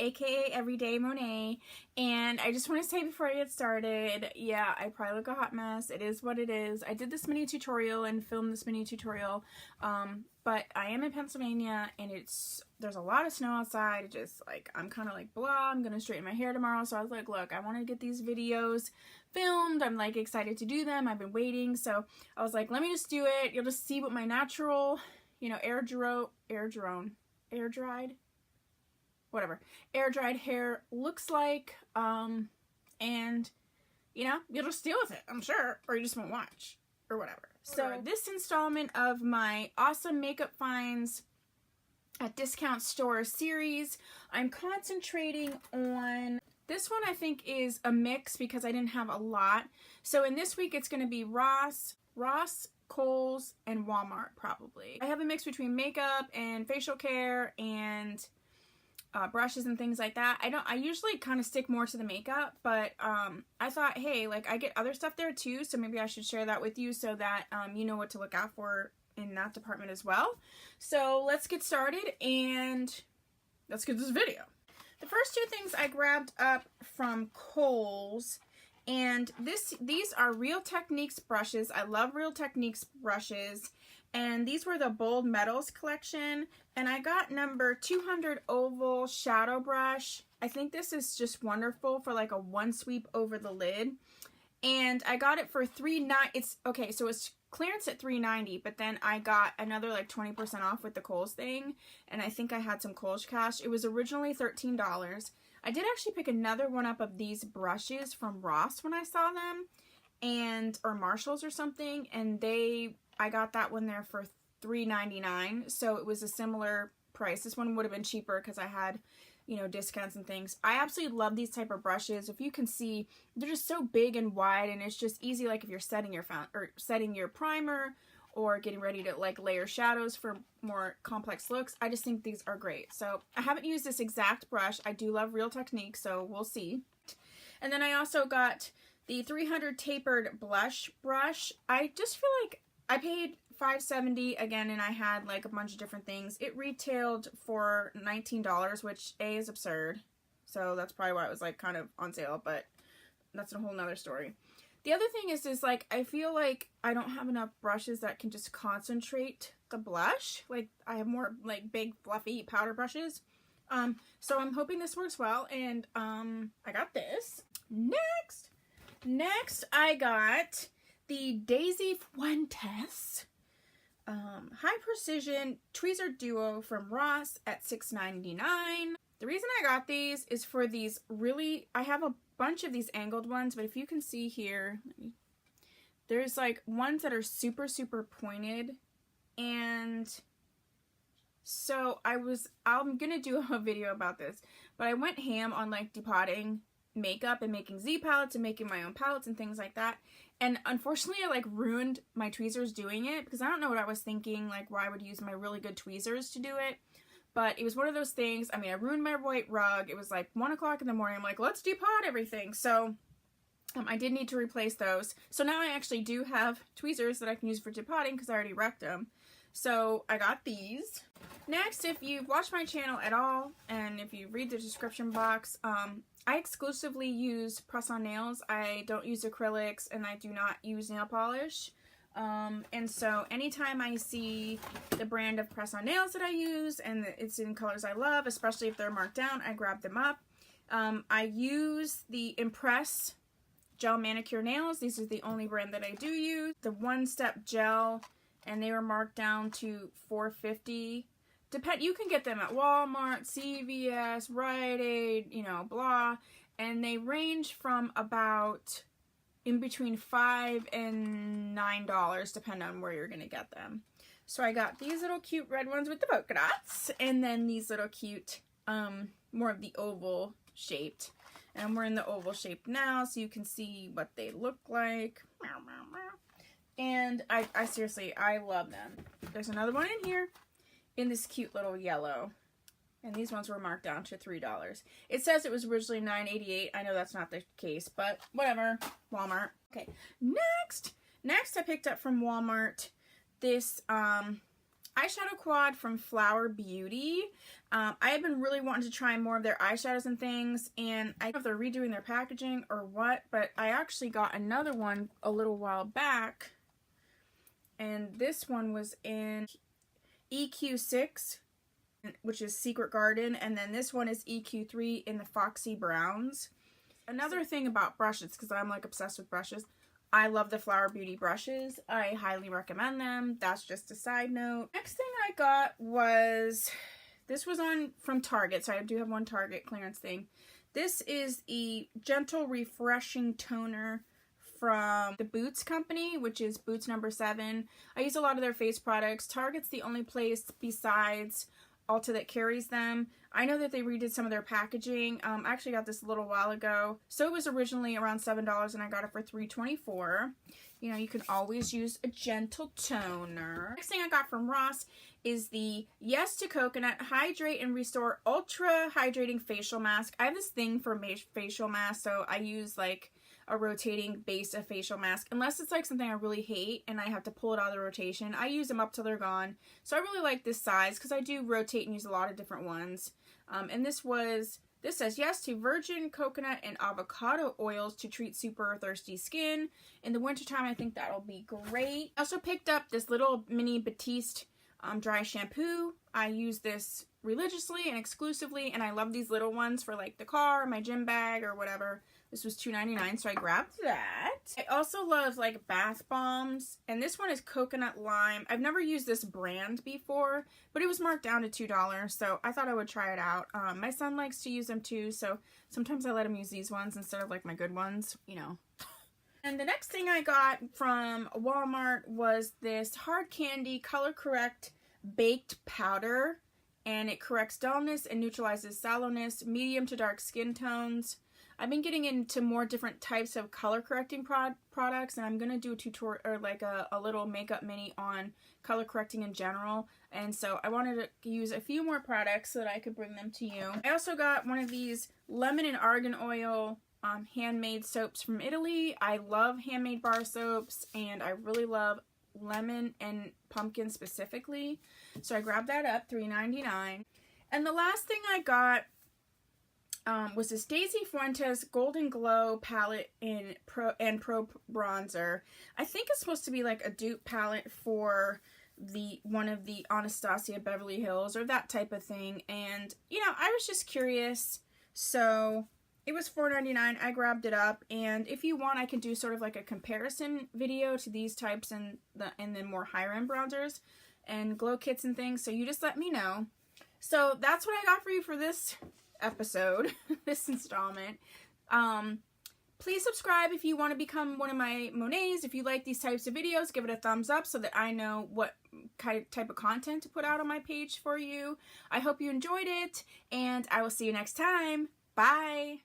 aka Everyday Monet, and I just want to say before I get started, yeah, I probably look a hot mess. It is what it is. I did this mini tutorial and filmed this mini tutorial, but I am in Pennsylvania and there's a lot of snow outside. Just like, I'm kind of like blah, I'm gonna straighten my hair tomorrow, so I was like, look, I want to get these videos filmed. I'm like excited to do them. I've been waiting, so I was like, let me just do it. You'll just see what my natural, you know, air dried hair looks like, and you know, you'll just deal with it, I'm sure, or you just won't watch or whatever. So this installment of my awesome makeup finds at discount store series, I'm concentrating on this one. I think is a mix because I didn't have a lot. So in this week it's going to be Ross, Kohl's, and Walmart probably. I have a mix between makeup and facial care and brushes and things like that. I usually kind of stick more to the makeup, but I thought, hey, like I get other stuff there too, so maybe I should share that with you so that you know what to look out for in that department as well. So let's get started and let's get this video. The first two things I grabbed up from Kohl's, and these are Real Techniques brushes. I love Real Techniques brushes, and these were the Bold Metals collection, and I got number 200 oval shadow brush. I think this is just wonderful for like a one sweep over the lid, and I got it for $3.90. It's okay, so it's clearance at $3.90, but then I got another like 20% off with the Kohl's thing, and I think I had some Kohl's cash. It was originally $13. I did actually pick another one up of these brushes from Ross when I saw them, or Marshall's or something, and I got that one there for $3.99, so it was a similar price. This one would have been cheaper because I had, you know, discounts and things. I absolutely love these type of brushes. If you can see, they're just so big and wide, and it's just easy, like if you're setting your primer or getting ready to like layer shadows for more complex looks. I just think these are great. So I haven't used this exact brush. I do love Real Techniques, so we'll see. And then I also got the 300 tapered blush brush. I just feel like I paid $5.70 again, and I had like a bunch of different things. It retailed for $19, which A, is absurd. So that's probably why it was like kind of on sale, but that's a whole nother story. The other thing is like, I feel like I don't have enough brushes that can just concentrate the blush. Like, I have more like big fluffy powder brushes. So I'm hoping this works well, and I got this. Next I got the Daisy Fuentes High Precision Tweezer Duo from Ross at $6.99. The reason I got these is for these I have a bunch of these angled ones, but if you can see here, there's like ones that are super pointed, and so I'm gonna do a video about this, but I went ham on like depotting makeup and making Z palettes and making my own palettes and things like that, and unfortunately I like ruined my tweezers doing it because I don't know what I was thinking, like why I would use my really good tweezers to do it. But it was one of those things. I mean, I ruined my white rug. It was like 1 o'clock in the morning. I'm like, let's depot everything. So I did need to replace those. So now I actually do have tweezers that I can use for depotting because I already wrecked them. So I got these. Next, if you've watched my channel at all, and if you read the description box, I exclusively use press-on nails. I don't use acrylics, and I do not use nail polish. And so anytime I see the brand of press-on nails that I use and it's in colors I love, especially if they're marked down, I grab them up. I use the Impress gel manicure nails. These are the only brand that I do use. The one-step gel, and they were marked down to $4.50. You can get them at Walmart, CVS, Rite Aid, you know, blah, and they range from about in between $5 and $9, depending on where you're gonna get them. So I got these little cute red ones with the polka dots, and then these little cute, more of the oval shaped. And we're in the oval shape now, so you can see what they look like. And I seriously, I love them. There's another one in here, in this cute little yellow. And these ones were marked down to $3. It says it was originally $9.88. I know that's not the case, but whatever. Walmart. Okay, next I picked up from Walmart this eyeshadow quad from Flower Beauty. I have been really wanting to try more of their eyeshadows and things, and I don't know if they're redoing their packaging or what, but I actually got another one a little while back, and this one was in EQ6, which is Secret Garden, and then this one is EQ3 in the Foxy Browns. Another thing about brushes, because I'm like obsessed with brushes, I love the Flower Beauty brushes. I highly recommend them. That's just a side note. Next thing I got was, this was from Target, so I do have one Target clearance thing. This is a Gentle Refreshing Toner from the Boots company, which is Boots number 7. I use a lot of their face products. Target's the only place besides Ulta that carries them. I know that they redid some of their packaging. I actually got this a little while ago. So it was originally around $7 and I got it for $3.24. You know, you can always use a gentle toner. Next thing I got from Ross is the Yes to Coconut Hydrate and Restore Ultra Hydrating Facial Mask. I have this thing for facial masks, so I use like a rotating base of facial mask, unless it's like something I really hate and I have to pull it out of the rotation. I use them up till they're gone. So I really like this size because I do rotate and use a lot of different ones. And this says yes to virgin coconut and avocado oils to treat super thirsty skin. In the wintertime, I think that'll be great. I also picked up this little mini Batiste dry shampoo. I use this religiously and exclusively, and I love these little ones for like the car, my gym bag, or whatever. This was $2.99, so I grabbed that. I also love like bath bombs, and this one is coconut lime. I've never used this brand before, but it was marked down to $2, so I thought I would try it out. My son likes to use them too, so sometimes I let him use these ones instead of like my good ones, you know. And the next thing I got from Walmart was this Hard Candy Color Correct Baked Powder, and it corrects dullness and neutralizes sallowness, medium to dark skin tones. I've been getting into more different types of color correcting products, and I'm going to do a tutorial or like a little makeup mini on color correcting in general. And so I wanted to use a few more products so that I could bring them to you. I also got one of these lemon and argan oil handmade soaps from Italy. I love handmade bar soaps, and I really love lemon and pumpkin specifically. So I grabbed that up, $3.99. And the last thing I got was this Daisy Fuentes Golden Glow palette in Pro Bronzer. I think it's supposed to be like a dupe palette for one of the Anastasia Beverly Hills or that type of thing. And, you know, I was just curious. So it was $4.99. I grabbed it up. And if you want, I can do sort of like a comparison video to these types and the more higher end bronzers and glow kits and things. So you just let me know. So that's what I got for you for this episode, this installment. Please subscribe if you want to become one of my Monets. If you like these types of videos, give it a thumbs up so that I know what type of content to put out on my page for you. I hope you enjoyed it, and I will see you next time. Bye!